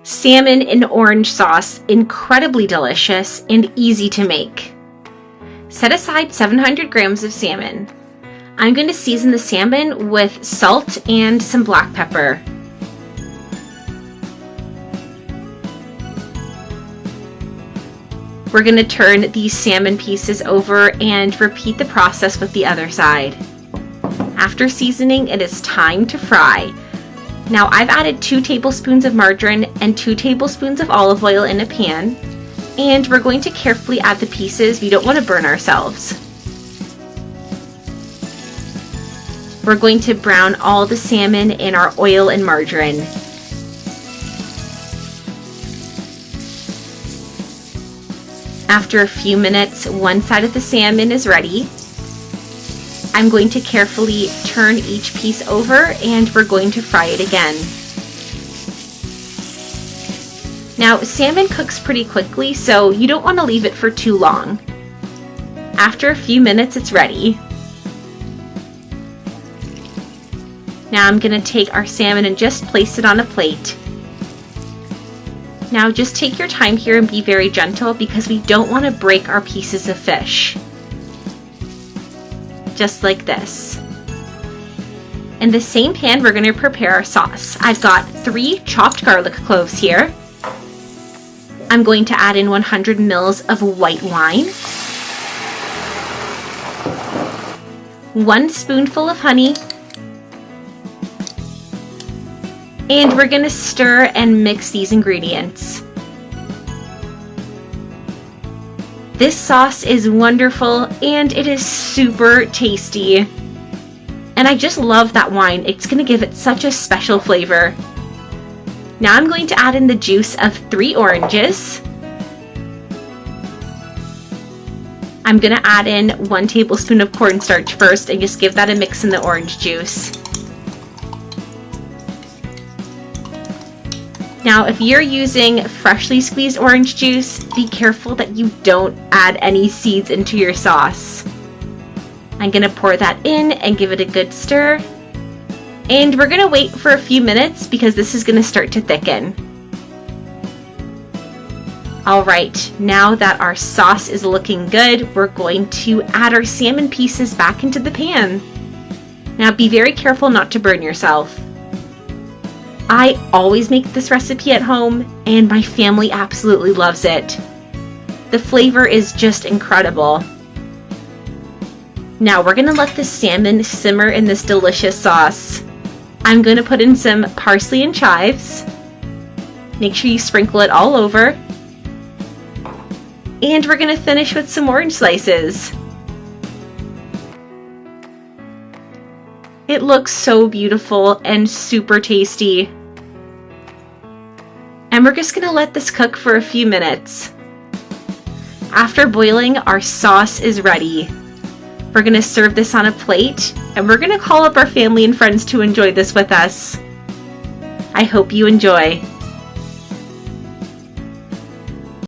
Salmon in orange sauce, incredibly delicious and easy to make. Set aside 700 grams of salmon. I'm going to season the salmon with salt and some black pepper. We're going to turn these salmon pieces over and repeat the process with the other side. After seasoning, it is time to fry. Now I've added 2 tablespoons of margarine and 2 tablespoons of olive oil in a pan, and we're going to carefully add the pieces. We don't want to burn ourselves. We're going to brown all the salmon in our oil and margarine. After a few minutes, one side of the salmon is ready. I'm going to carefully turn each piece over and we're going to fry it again. Now, salmon cooks pretty quickly, so you don't want to leave it for too long. After a few minutes, it's ready. Now I'm going to take our salmon and just place it on a plate. Now just take your time here and be very gentle because we don't want to break our pieces of fish. Just like this. In the same pan, we're going to prepare our sauce. I've got 3 chopped garlic cloves here. I'm going to add in 100 mils of white wine, 1 spoonful of honey, and we're going to stir and mix these ingredients. This sauce is wonderful and it is super tasty. And I just love that wine. It's going to give it such a special flavor. Now I'm going to add in the juice of 3 oranges. I'm going to add in 1 tablespoon of cornstarch first and just give that a mix in the orange juice. Now, if you're using freshly squeezed orange juice, be careful that you don't add any seeds into your sauce. I'm going to pour that in and give it a good stir. And we're going to wait for a few minutes because this is going to start to thicken. Alright, now that our sauce is looking good, we're going to add our salmon pieces back into the pan. Now be very careful not to burn yourself. I always make this recipe at home and my family absolutely loves it. The flavor is just incredible. Now we're going to let the salmon simmer in this delicious sauce. I'm going to put in some parsley and chives. Make sure you sprinkle it all over. And we're going to finish with some orange slices. It looks so beautiful and super tasty. And we're just going to let this cook for a few minutes. After boiling, our sauce is ready. We're going to serve this on a plate, and we're going to call up our family and friends to enjoy this with us. I hope you enjoy.